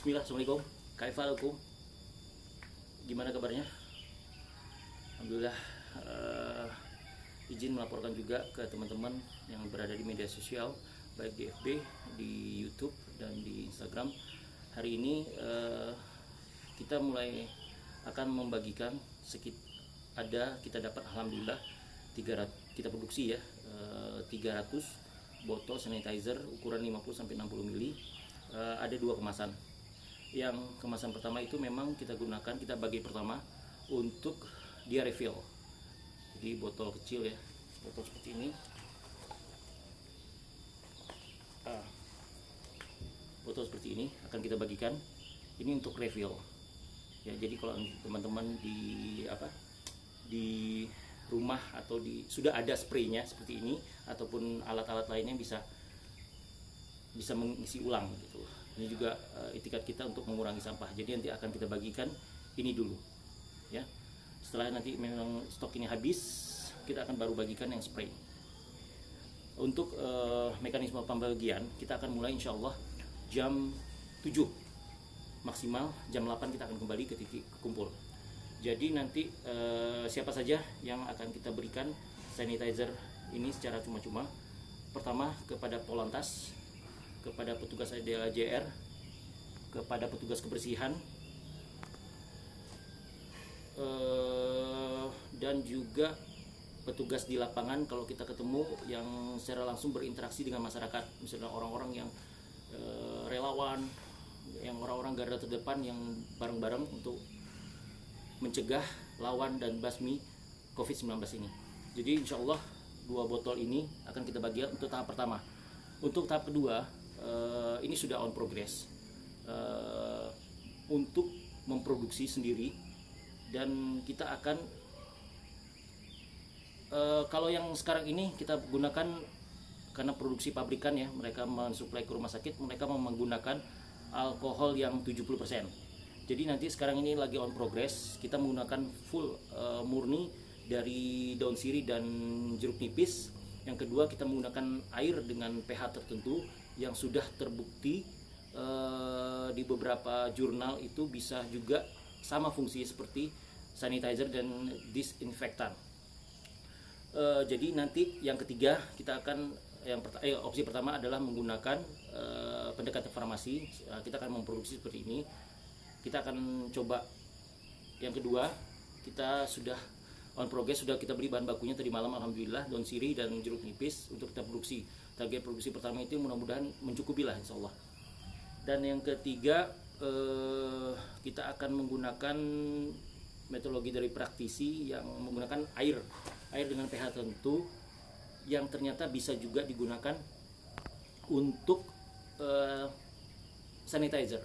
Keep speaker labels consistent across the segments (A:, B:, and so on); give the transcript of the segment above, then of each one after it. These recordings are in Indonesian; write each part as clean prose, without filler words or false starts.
A: Bismillah, Assalamualaikum. Kaifalukum. Gimana kabarnya? Alhamdulillah. Izin melaporkan juga ke teman-teman yang berada di media sosial, baik di FB, di YouTube, dan di Instagram. Hari ini kita mulai akan membagikan kita dapat alhamdulillah 300, kita produksi ya 300 botol sanitizer ukuran 50-60 ml. Ada 2 kemasan. Yang kemasan pertama itu memang kita bagi pertama untuk dia refill. Jadi botol kecil ya, botol seperti ini. Botol seperti ini akan kita bagikan. Ini untuk refill. Ya, jadi kalau teman-teman di rumah atau sudah ada spraynya seperti ini ataupun alat-alat lainnya bisa mengisi ulang gitu. Ini juga itikat kita untuk mengurangi sampah. Jadi nanti akan kita bagikan ini dulu ya. Setelah nanti memang stok ini habis, kita akan baru bagikan yang spray. Untuk mekanisme pembagian kita akan mulai insya Allah jam 7, maksimal jam 8 kita akan kembali ke titik kumpul. Jadi nanti siapa saja yang akan kita berikan sanitizer ini secara cuma-cuma. Pertama kepada Polantas, kepada petugas ADLJR, kepada petugas kebersihan, dan juga petugas di lapangan kalau kita ketemu yang secara langsung berinteraksi dengan masyarakat, misalnya orang-orang yang relawan, yang orang-orang garda terdepan yang bareng-bareng untuk mencegah, lawan, dan basmi COVID-19 ini. Jadi insya Allah 2 botol ini akan kita bagi untuk tahap pertama. Untuk tahap kedua ini sudah on progress untuk memproduksi sendiri, dan kita akan kalau yang sekarang ini kita gunakan karena produksi pabrikan ya, mereka mensuplai ke rumah sakit, mereka menggunakan alkohol yang 70%. Jadi nanti sekarang ini lagi on progress, kita menggunakan full murni dari daun sirih dan jeruk nipis. Yang kedua kita menggunakan air dengan pH tertentu yang sudah terbukti di beberapa jurnal itu bisa juga sama fungsi seperti sanitizer dan disinfektan. Jadi nanti yang ketiga kita akan opsi pertama adalah menggunakan pendekatan farmasi. Kita akan memproduksi seperti ini. Kita akan coba yang kedua, kita sudah on progress, sudah kita beli bahan bakunya tadi malam alhamdulillah, daun sirih dan jeruk nipis untuk kita produksi. Target produksi pertama itu mudah-mudahan mencukupi lah insya Allah. Dan yang ketiga kita akan menggunakan metodologi dari praktisi yang menggunakan air dengan pH tertentu yang ternyata bisa juga digunakan untuk sanitizer.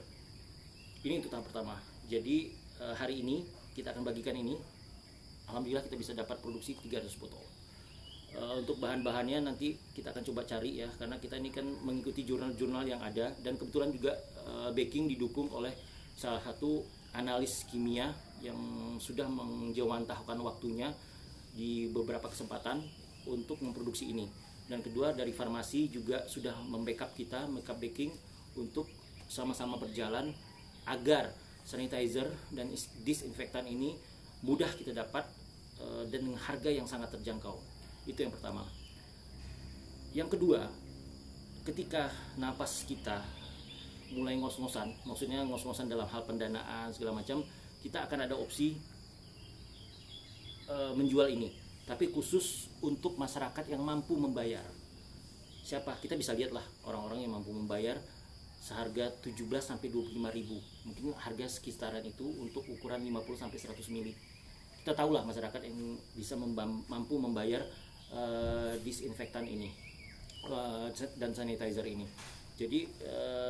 A: Ini untuk tahap pertama. Jadi hari ini kita akan bagikan ini. Alhamdulillah kita bisa dapat produksi 300 botol. Untuk bahan-bahannya nanti kita akan coba cari ya, karena kita ini kan mengikuti jurnal-jurnal yang ada, dan kebetulan juga backing didukung oleh salah satu analis kimia yang sudah menjawantahkan waktunya di beberapa kesempatan untuk memproduksi ini. Dan kedua dari farmasi juga sudah membackup kita, backup backing untuk sama-sama berjalan agar sanitizer dan disinfektan ini mudah kita dapat dan dengan harga yang sangat terjangkau. Itu yang pertama. Yang kedua, ketika napas kita mulai ngos-ngosan, maksudnya ngos-ngosan dalam hal pendanaan segala macam, kita akan ada opsi menjual ini, tapi khusus untuk masyarakat yang mampu membayar. Siapa? Kita bisa lihatlah orang-orang yang mampu membayar seharga 17 sampai 25 ribu. Mungkin harga sekitaran itu untuk ukuran 50 sampai 100 ml. Kita tahulah masyarakat yang bisa mampu membayar disinfektan ini dan sanitizer ini. Jadi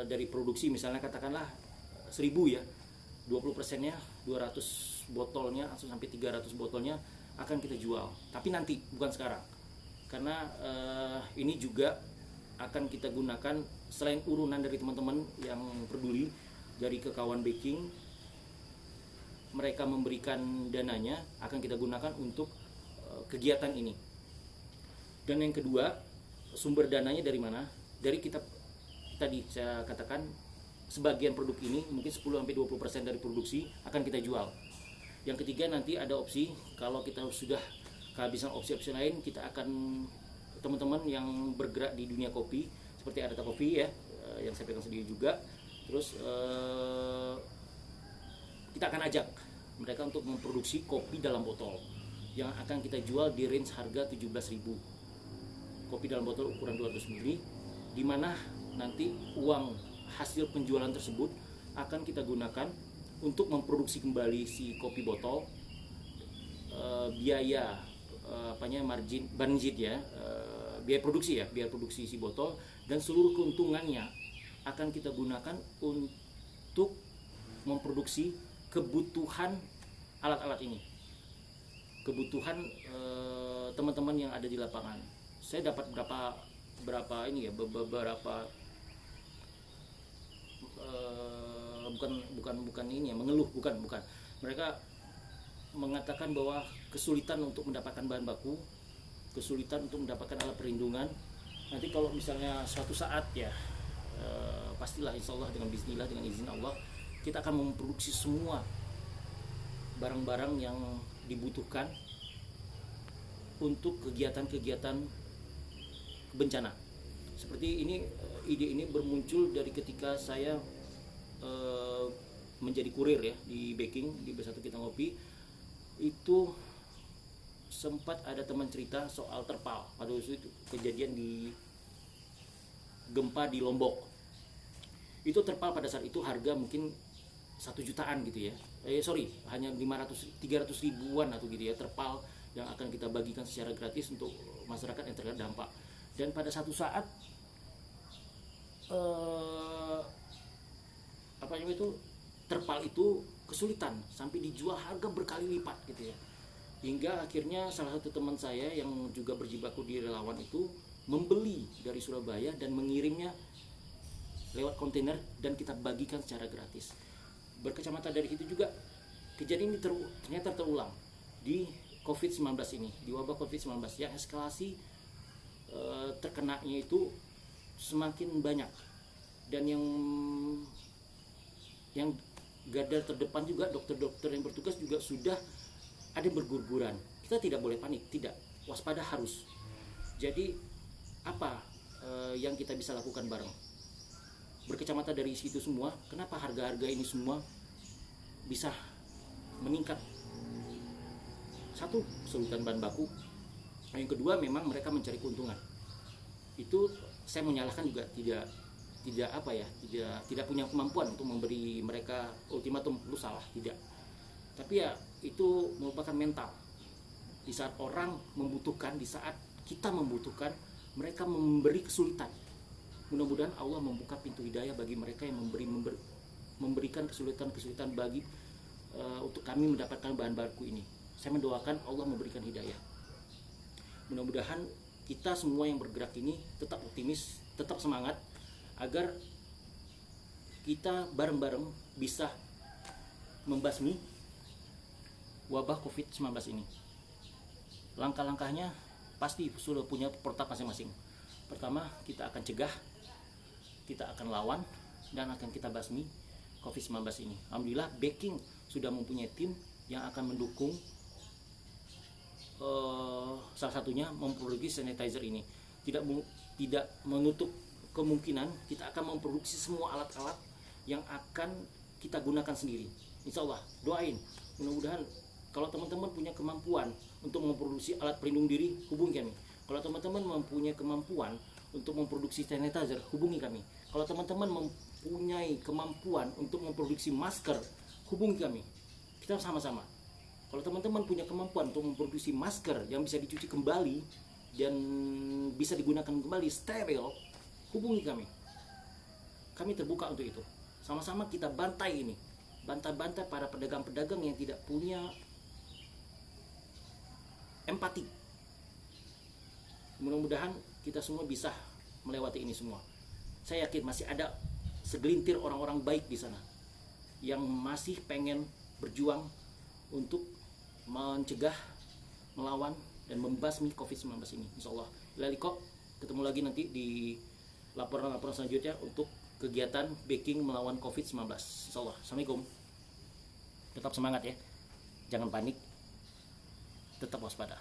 A: dari produksi misalnya katakanlah 1000 ya, 20%-nya 200 botolnya atau sampai 300 botolnya akan kita jual. Tapi nanti, bukan sekarang. Karena ini juga akan kita gunakan selain urunan dari teman-teman yang peduli dari kekawan baking, mereka memberikan dananya, akan kita gunakan untuk kegiatan ini. Dan yang kedua, sumber dananya dari mana? Dari kita tadi saya katakan sebagian produk ini, mungkin 10-20% dari produksi akan kita jual. Yang ketiga, nanti ada opsi, kalau kita sudah kehabisan opsi-opsi lain, kita akan, teman-teman yang bergerak di dunia kopi seperti Arata Coffee ya, yang saya pegang sendiri juga, terus kita akan ajak mereka untuk memproduksi kopi dalam botol yang akan kita jual di range harga 17.000. Kopi dalam botol ukuran 200 ml, di mana nanti uang hasil penjualan tersebut akan kita gunakan untuk memproduksi kembali si kopi botol, biaya margin ya, biaya produksi si botol, dan seluruh keuntungannya akan kita gunakan untuk memproduksi kebutuhan alat-alat ini, kebutuhan teman-teman yang ada di lapangan. Saya dapat beberapa ini ya, beberapa bukan ini ya, mengeluh, bukan. Mereka mengatakan bahwa kesulitan untuk mendapatkan bahan baku, kesulitan untuk mendapatkan alat perlindungan. Nanti kalau misalnya suatu saat ya, pastilah insya Allah dengan bismillah, dengan izin Allah, kita akan memproduksi semua barang-barang yang dibutuhkan untuk kegiatan-kegiatan bencana. Seperti ini, ide ini bermuncul dari ketika saya menjadi kurir ya di baking di Bersatu Kita Ngopi. Itu sempat ada teman cerita soal terpal pada waktu itu, kejadian di gempa di Lombok. Itu terpal pada saat itu harga mungkin 1 jutaan gitu ya, hanya 300 ribuan atau gitu ya, terpal yang akan kita bagikan secara gratis untuk masyarakat yang terkena dampak. Dan pada satu saat terpal itu kesulitan sampai dijual harga berkali lipat gitu ya, hingga akhirnya salah satu teman saya yang juga berjibaku di relawan itu membeli dari Surabaya dan mengirimnya lewat kontainer dan kita bagikan secara gratis. Berkacamata dari itu juga, kejadian ini ternyata terulang di COVID-19 ini, di wabah COVID-19 yang eskalasi terkenanya itu semakin banyak, dan yang garda terdepan juga, dokter-dokter yang bertugas juga sudah ada berguguran. Kita tidak boleh panik, tidak, waspada harus. Jadi apa yang kita bisa lakukan bareng? Berkacamata dari situ semua, kenapa harga-harga ini semua bisa meningkat? Satu, kesulitan bahan baku. Yang kedua, memang mereka mencari keuntungan. Itu saya menyalahkan juga tidak punya kemampuan untuk memberi mereka ultimatum lu salah, tidak. Tapi ya itu merupakan mental. Di saat orang membutuhkan, di saat kita membutuhkan, mereka memberi kesulitan. Mudah-mudahan Allah membuka pintu hidayah bagi mereka yang memberikan kesulitan-kesulitan bagi untuk kami mendapatkan bahan baku ini. Saya mendoakan Allah memberikan hidayah. Mudah-mudahan kita semua yang bergerak ini tetap optimis, tetap semangat, agar kita bareng-bareng bisa membasmi wabah COVID-19 ini. Langkah-langkahnya pasti sudah punya protap masing-masing. Pertama, kita akan cegah, kita akan lawan, dan akan kita basmi COVID-19 ini. Alhamdulillah, Baking sudah mempunyai tim yang akan mendukung, salah satunya memproduksi sanitizer ini. Tidak menutup kemungkinan kita akan memproduksi semua alat-alat yang akan kita gunakan sendiri. Insya Allah, doain. Mudah-mudahan kalau teman-teman punya kemampuan untuk memproduksi alat pelindung diri, hubungi kami. Kalau teman-teman mempunyai kemampuan untuk memproduksi sanitizer, hubungi kami. Kalau teman-teman mempunyai kemampuan untuk memproduksi masker, hubungi kami. Kita sama-sama. Kalau teman-teman punya kemampuan untuk memproduksi masker yang bisa dicuci kembali dan bisa digunakan kembali, steril, hubungi kami. Kami terbuka untuk itu. Sama-sama kita bantai ini. Bantai-bantai para pedagang-pedagang yang tidak punya empati. Mudah-mudahan kita semua bisa melewati ini semua. Saya yakin masih ada segelintir orang-orang baik di sana yang masih pengen berjuang untuk mencegah, melawan, dan membasmi COVID-19 ini. Insya Allah. Ketemu lagi nanti di laporan-laporan selanjutnya untuk kegiatan baking melawan COVID-19. Insyaallah. Assalamualaikum. Tetap semangat ya. Jangan panik. Tetap waspada.